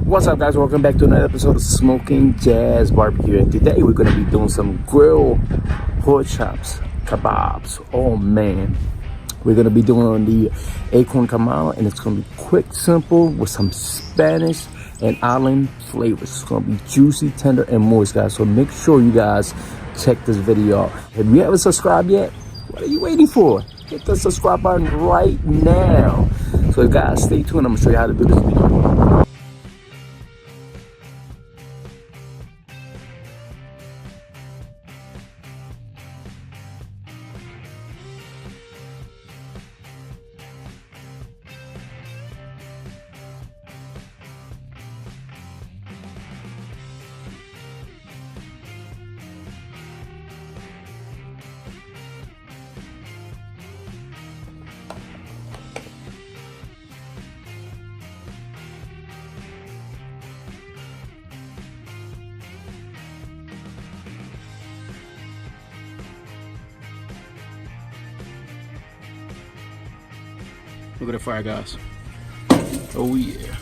What's up, guys? Welcome back to another episode of Smoking Jazz Barbecue, and today we're going to be doing some grilled pork chops, kabobs. Oh man, we're going to be doing on the Akorn Kamado, and it's going to be quick, simple, with some Spanish and island flavors. It's going to be juicy, tender, and moist, guys. So make sure you guys check this video out. If you haven't subscribed yet, what are you waiting for? Hit the subscribe button right now. So guys, stay tuned. I'm going to show you how to do this video. Look at the fire, guys. Oh yeah.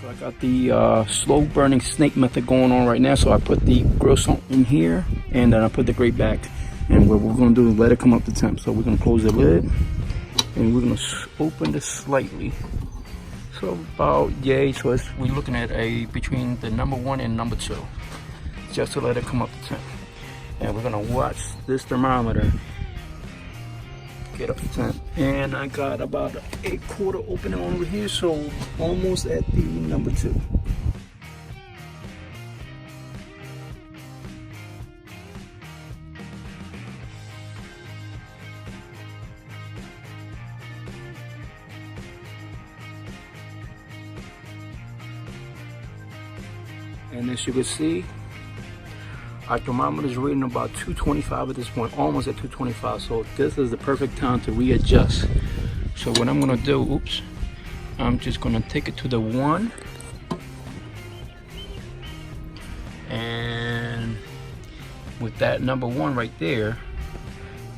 So I got the slow burning snake method going on right now. So I put the grill salt in here, and then I put the grate back. And what we're gonna do is let it come up to temp. So we're gonna close the lid, and we're gonna open this slightly. So about so we're looking at between the number 1 and number 2, just to let it come up to temp. And we're gonna watch this thermometer get up to 10. And I got about a quarter opening over here, so almost at the number 2. And as you can see, our thermometer is reading about 225 at this point, almost at 225. So this is the perfect time to readjust. So what I'm gonna do, I'm just gonna take it to the 1. And with that number 1 right there,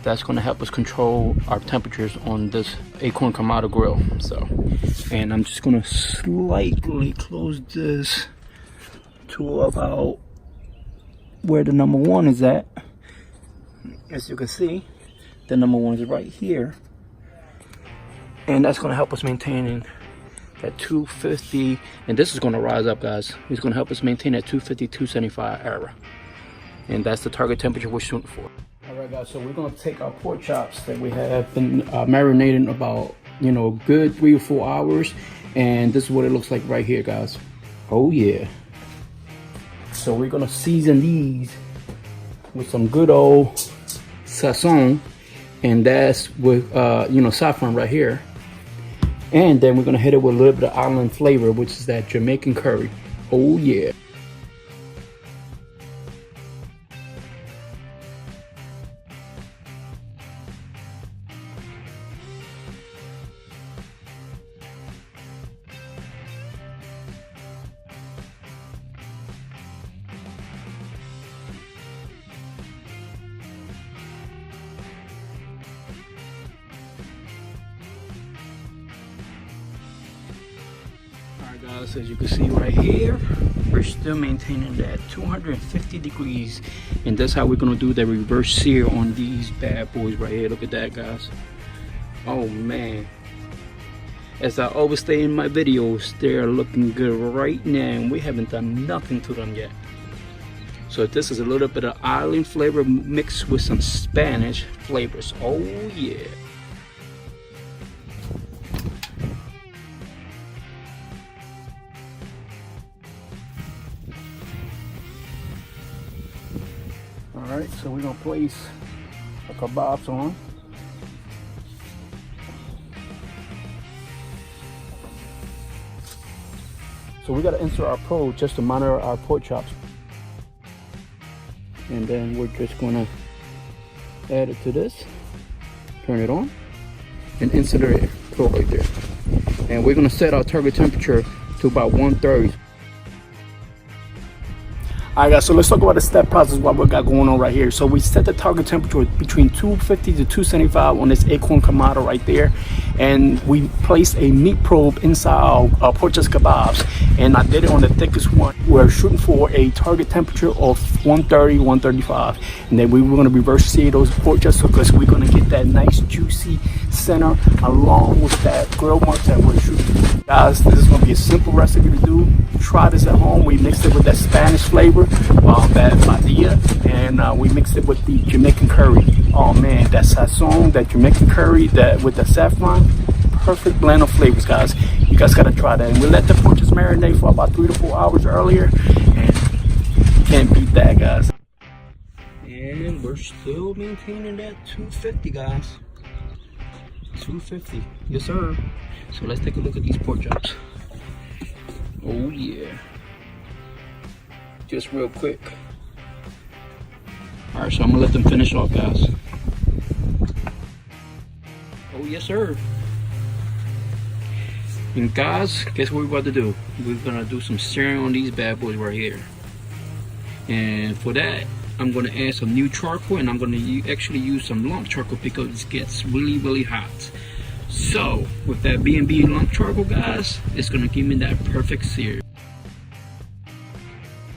that's gonna help us control our temperatures on this Akorn Kamado grill. So, and I'm just gonna slightly close this to about where the number 1 is at. As you can see, the number 1 is right here, and that's going to help us maintain that 250, and this is going to rise up, guys. It's going to help us maintain that 250 275 area, and that's the target temperature we're shooting for. All right, guys, so we're going to take our pork chops that we have been marinating about good 3 or 4 hours, and this is what it looks like right here, guys. Oh yeah. So we're gonna season these with some good old sazon, and that's with saffron right here. And then we're gonna hit it with a little bit of island flavor, which is that Jamaican curry. Oh yeah. Guys, as you can see right here, we're still maintaining that 250 degrees, and that's how we're gonna do the reverse sear on these bad boys right here. Look at that, guys. Oh man, as I always say in my videos, they're looking good right now, and we haven't done nothing to them yet. So this is a little bit of island flavor mixed with some Spanish flavors. Oh yeah. Alright, so we're going to place the kabobs on. So we got to insert our probe just to monitor our pork chops. And then we're just going to add it to this, turn it on, and insert our probe right there. And we're going to set our target temperature to about 130. All right, guys, so let's talk about the step process, what we got going on right here. So we set the target temperature between 250 to 275 on this Akorn Kamado right there. And we placed a meat probe inside our pork chest kebabs. And I did it on the thickest one. We're shooting for a target temperature of 130, 135. And then we were going to reverse sear those pork chests because we're going to get that nice juicy center along with that grill mark that we're shooting. Guys, this is going to be a simple recipe to do. Try this at home. We mixed it with that Spanish flavor, that Badia, and we mixed it with the Jamaican curry. Oh man, that sazon, that Jamaican curry, that with the saffron, perfect blend of flavors, guys. You guys gotta try that. And we let the pork just marinate for about 3 to 4 hours earlier, and can't beat that, guys. And we're still maintaining that 250, guys. 250, yes sir. So let's take a look at these pork chops. Oh yeah. Just real quick. All right, so I'm gonna let them finish off, guys. Oh yes sir. And guys, guess what we're about to do? We're gonna do some searing on these bad boys right here. And for that, I'm gonna add some new charcoal, and I'm gonna actually use some lump charcoal because it gets really hot. So with that B&B lump charcoal, guys, it's gonna give me that perfect sear.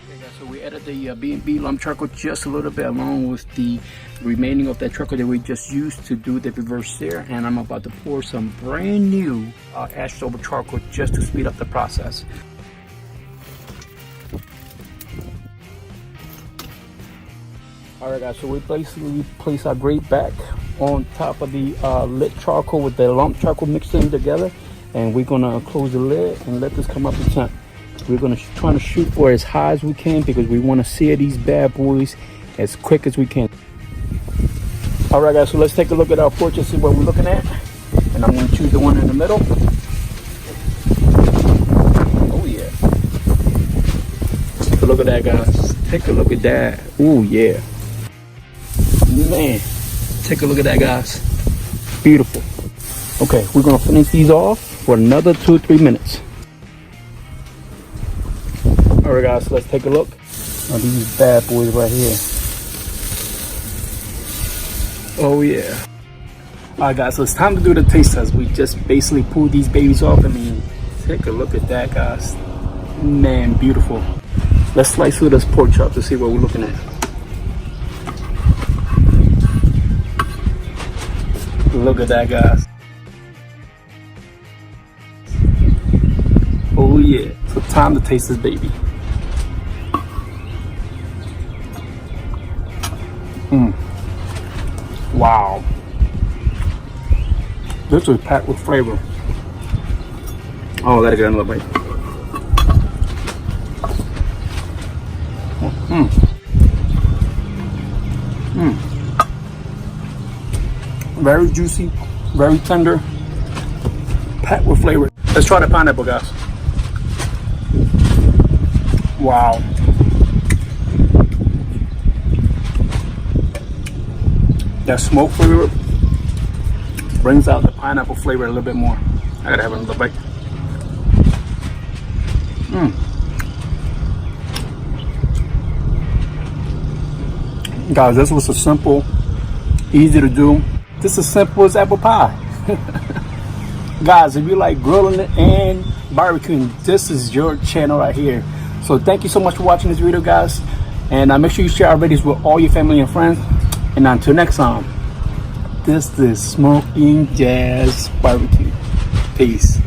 Okay guys, so we added the B&B lump charcoal just a little bit along with the remaining of that charcoal that we just used to do the reverse sear, and I'm about to pour some brand new ashed over charcoal just to speed up the process. Alright guys, so we basically place our grate back on top of the lit charcoal with the lump charcoal mixed in together, and we're gonna close the lid and let this come up to temp. We're gonna try to shoot for as high as we can because we want to sear these bad boys as quick as we can. Alright guys, so let's take a look at our pork and see what we're looking at, and I'm gonna choose the one in the middle. Oh yeah, take a look at that, guys. Take a look at that. Oh yeah, man, take a look at that, guys. Beautiful. Okay, we're gonna finish these off for another 2 or 3 minutes. All right guys, so let's take a look at these bad boys right here. Oh yeah. All right guys, so it's time to do the taste test. We just basically pulled these babies off. I mean, take a look at that, guys. Man, beautiful. Let's slice through this pork chop to see what we're looking at. Look at that, guys. Oh yeah, so time to taste this baby. Wow. This is packed with flavor. Oh, I gotta get another bite. Very juicy, very tender, packed with flavor. Let's try the pineapple, guys. Wow. That smoke flavor brings out the pineapple flavor a little bit more. I gotta have another bite. Guys, this was a simple, easy to do. This is as simple as apple pie. Guys, if you like grilling and barbecuing, this is your channel right here. So thank you so much for watching this video, guys, and make sure you share our videos with all your family and friends. And until next time, this is Smoking Jazz Barbecue. Peace.